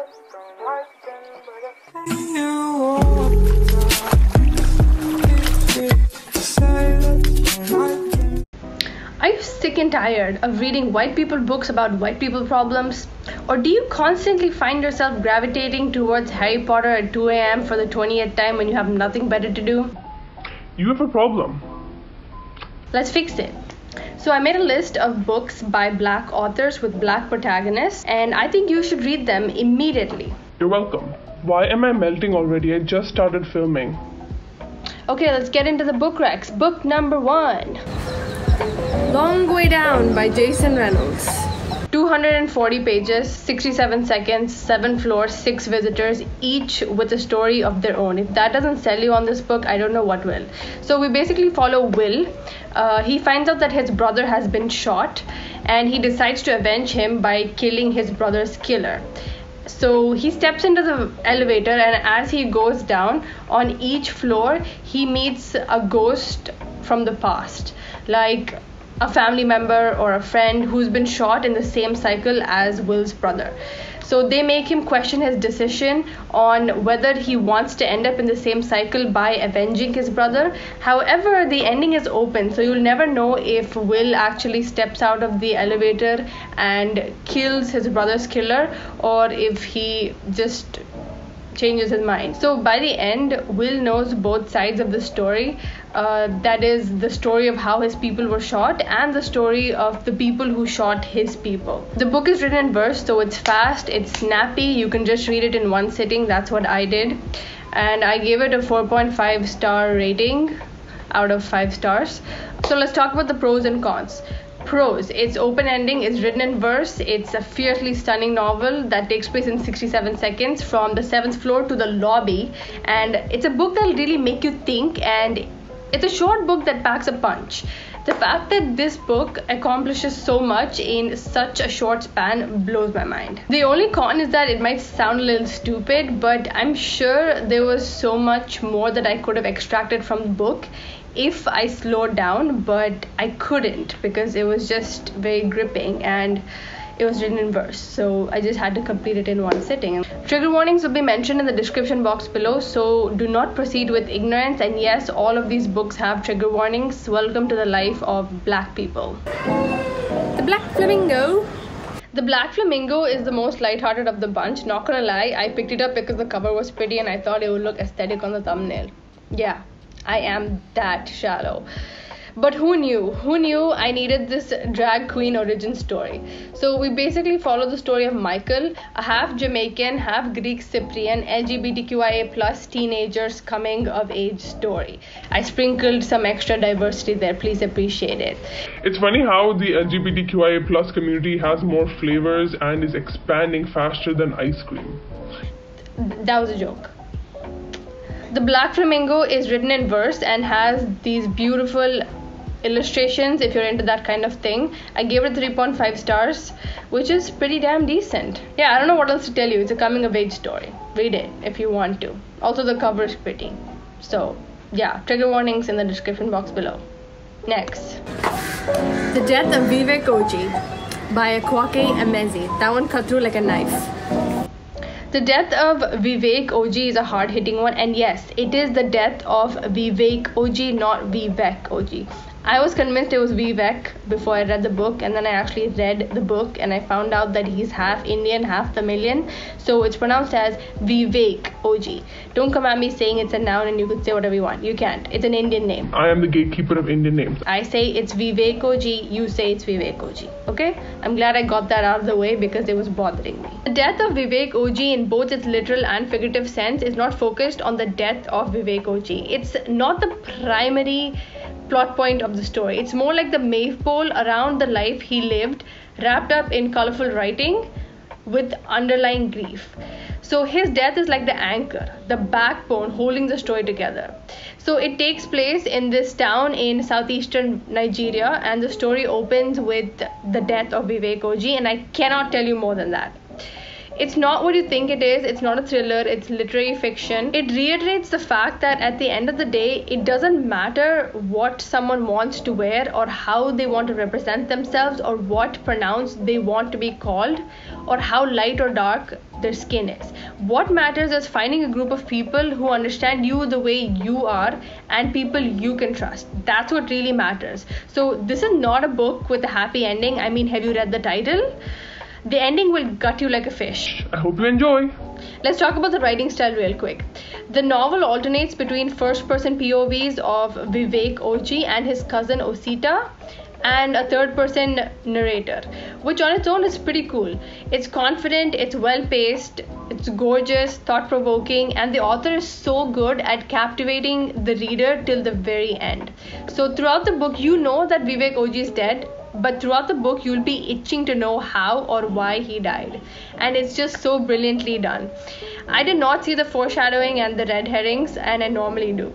Are you sick and tired of reading white people books about white people problems? Or do you constantly find yourself gravitating towards Harry Potter at 2 a.m. for the 20th time when you have nothing better to do? You have a problem. Let's fix it. So I made a list of books by black authors with black protagonists, and I think you should read them immediately. You're welcome. Why am I melting already? I just started filming. Okay, let's get into the book recs. Book number 1. Long Way Down by Jason Reynolds. 240 pages, 67 seconds, 7 floors, 6 visitors, each with a story of their own. If that doesn't sell you on this book, I don't know what will. So we basically follow Will. He finds out that his brother has been shot, and he decides to avenge him by killing his brother's killer. So he steps into the elevator, and as he goes down, on each floor, he meets a ghost from the past. Like a family member or a friend who's been shot in the same cycle as Will's brother. So they make him question his decision on whether he wants to end up in the same cycle by avenging his brother. However, the ending is open, so you'll never know if Will actually steps out of the elevator and kills his brother's killer, or if he just changes his mind. So by the end, Will knows both sides of the story. That is the story of how his people were shot and the story of the people who shot his people. The book is written in verse, so it's fast, it's snappy. You can just read it in one sitting. That's what I did. And I gave it a 4.5 star rating out of 5 stars. So let's talk about the pros and cons. Pros: it's open ending, it's written in verse, it's a fiercely stunning novel that takes place in 67 seconds from the 7th floor to the lobby, and it's a book that'll really make you think, and it's a short book that packs a punch. The fact that this book accomplishes so much in such a short span blows my mind. The only con is that it might sound a little stupid, but I'm sure there was so much more that I could have extracted from the book if I slowed down, but I couldn't because it was just very gripping and it was written in verse, so I just had to complete it in one sitting. Trigger warnings will be mentioned in the description box below, so do not proceed with ignorance. And yes, all of these books have trigger warnings. Welcome to the life of black people. The Black Flamingo. The Black Flamingo is the most lighthearted of the bunch. Not gonna lie, I picked it up because the cover was pretty and I thought it would look aesthetic on the thumbnail. Yeah, I am that shallow. But who knew? Who knew I needed this drag queen origin story? So we basically follow the story of Michael, a half Jamaican, half Greek Cyprian, LGBTQIA plus teenagers coming of age story. I sprinkled some extra diversity there, please appreciate it. It's funny how the LGBTQIA plus community has more flavors and is expanding faster than ice cream. That was a joke. The Black Flamingo is written in verse and has these beautiful illustrations if you're into that kind of thing. I gave it 3.5 stars, which is pretty damn decent. Yeah, I don't know what else to tell you. It's a coming of age story. Read it if you want to. Also, the cover is pretty. So yeah, trigger warnings in the description box below. Next, The Death of Vivek Oji by Akwaeke Emezi. That one cut through like a knife. The Death of Vivek Oji is a hard-hitting one, and yes, it is the death of Vivek Oji, not Vivek Oji. I was convinced it was Vivek before I read the book, and then I actually read the book and I found out that he's half Indian, half Tamilian, so it's pronounced as Vivek Oji. Don't come at me saying it's a noun and you could say whatever you want. You can't. It's an Indian name. I am the gatekeeper of Indian names. I say it's Vivek Oji, you say it's Vivek Oji. Okay? I'm glad I got that out of the way because it was bothering me. The death of Vivek Oji in both its literal and figurative sense is not focused on the death of Vivek Oji. It's not the primary plot point of the story. It's more like the maypole around the life he lived, wrapped up in colorful writing with underlying grief. So his death is like the anchor, the backbone holding the story together. So it takes place in this town in southeastern Nigeria, and the story opens with the death of Vivek Oji, and I cannot tell you more than that. It's not what you think it is. It's not a thriller. It's literary fiction. It reiterates the fact that at the end of the day, it doesn't matter what someone wants to wear or how they want to represent themselves or what pronouns they want to be called or how light or dark their skin is. What matters is finding a group of people who understand you the way you are and people you can trust. That's what really matters. So this is not a book with a happy ending. I mean, have you read the title? The ending will gut you like a fish. I hope you enjoy. Let's talk about the writing style real quick. The novel alternates between first-person POVs of Vivek Oji and his cousin Osita and a third-person narrator, which on its own is pretty cool. It's confident, it's well-paced, it's gorgeous, thought-provoking, and the author is so good at captivating the reader till the very end. So throughout the book, you know that Vivek Oji is dead, but throughout the book you'll be itching to know how or why he died, and it's just so brilliantly done. I did not see the foreshadowing and the red herrings, and I normally do.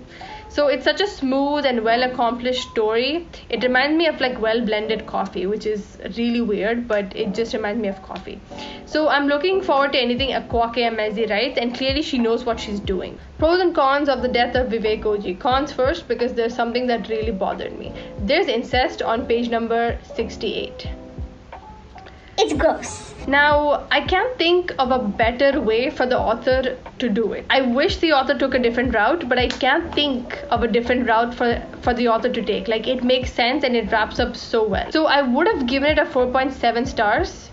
So it's such a smooth and well accomplished story. It reminds me of like well blended coffee, which is really weird, but it just reminds me of coffee. So I'm looking forward to anything Akwaeke Emezi writes, and clearly she knows what she's doing. Pros and cons of the Death of Vivek Oji. Cons first, because there's something that really bothered me. There's incest on page number 68. It's gross. Now, I can't think of a better way for the author to do it. I wish the author took a different route, but I can't think of a different route for the author to take. Like, it makes sense and it wraps up so well. So I would have given it a 4.7 stars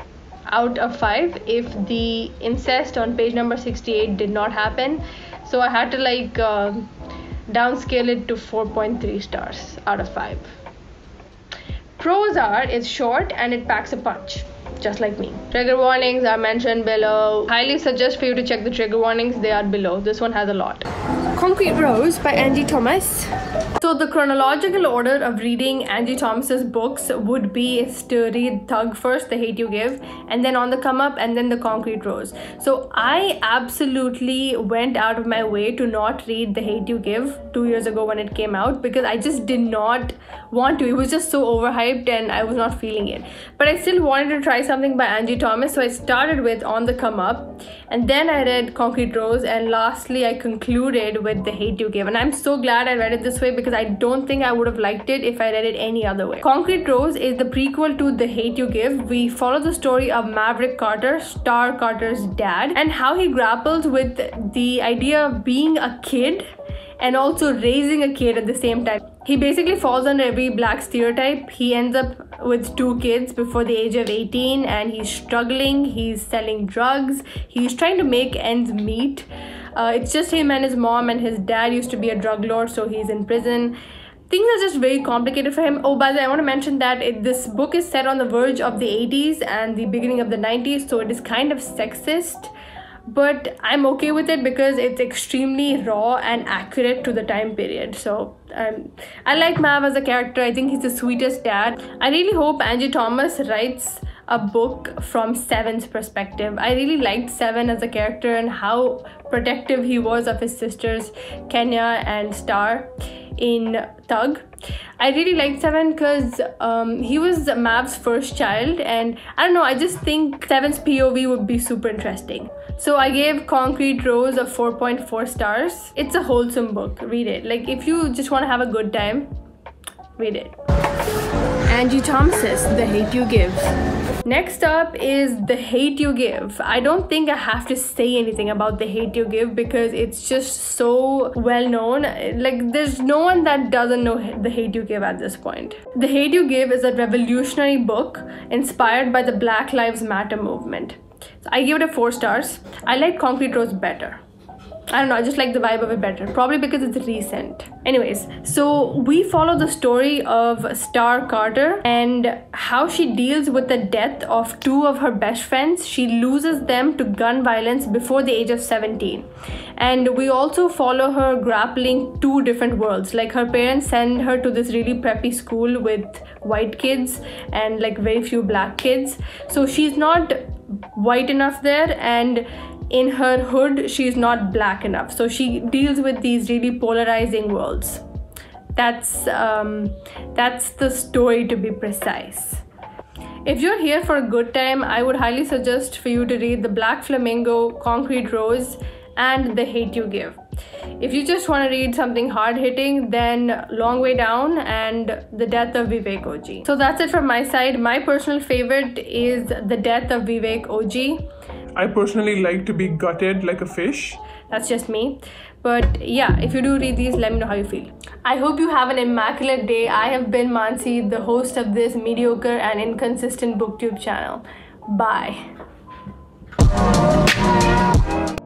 out of 5 if the incest on page number 68 did not happen. So I had to like downscale it to 4.3 stars out of 5. Pros are, it's short and it packs a punch. Just like me. Trigger warnings are mentioned below. Highly suggest for you to check the trigger warnings. They are below. This one has a lot. Concrete Rose by Angie Thomas. So the chronological order of reading Angie Thomas's books would be to read Thug first, The Hate You Give, and then On the Come Up, and then The Concrete Rose. So I absolutely went out of my way to not read The Hate You Give 2 years ago when it came out, because I just did not want to. It was just so overhyped and I was not feeling it. But I still wanted to try something by Angie Thomas, so I started with On the Come Up, and then I read Concrete Rose, and lastly I concluded with The Hate You Give. And I'm so glad I read it this way, because I don't think I would have liked it if I read it any other way. Concrete Rose is the prequel to The Hate You Give. We follow the story of Maverick Carter, Star Carter's dad, and how he grapples with the idea of being a kid and also raising a kid at the same time. He basically falls under every black stereotype. He ends up with 2 kids before the age of 18, and he's struggling, he's selling drugs, he's trying to make ends meet. It's just him and his mom, and his dad used to be a drug lord, so he's in prison. Things are just very complicated for him. Oh, by the way, I want to mention that this book is set on the verge of the 80s and the beginning of the 90s, so it is kind of sexist. But I'm okay with it because it's extremely raw and accurate to the time period. So I like Mav as a character. I think he's the sweetest dad. I really hope Angie Thomas writes a book from Seven's perspective. I really liked Seven as a character and how protective he was of his sisters Kenya and Star in Thug. I really liked Seven because he was Mav's first child, and I don't know, I just think Seven's POV would be super interesting. So I gave Concrete Rose a 4.4 stars. It's a wholesome book. Read it. Like, if you just want to have a good time, read it. Angie Thomas's The Hate You Give. Next up is The Hate You Give. I don't think I have to say anything about The Hate You Give because it's just so well known. Like, there's no one that doesn't know The Hate You Give at this point. The Hate You Give is a revolutionary book inspired by the Black Lives Matter movement. So I give it a 4 stars. I like Concrete Rose better. I don't know, I just like the vibe of it better. Probably because it's recent. Anyways, so we follow the story of Star Carter and how she deals with the death of 2 of her best friends. She loses them to gun violence before the age of 17. And we also follow her grappling 2 different worlds. Like, her parents send her to this really preppy school with white kids and like very few black kids. So she's not white enough there, and in her hood she's not black enough, so she deals with these really polarizing worlds. That's the story, to be precise. If you're here for a good time, I would highly suggest for you to read The Black Flamingo, Concrete Rose, and The Hate You Give. If you just want to read something hard-hitting, then Long Way Down and The Death of Vivek Oji. So that's it from my side. My personal favorite is The Death of Vivek Oji. I personally like to be gutted like a fish. That's just me. But yeah, if you do read these, let me know how you feel. I hope you have an immaculate day. I have been Mansi, the host of this mediocre and inconsistent booktube channel. Bye.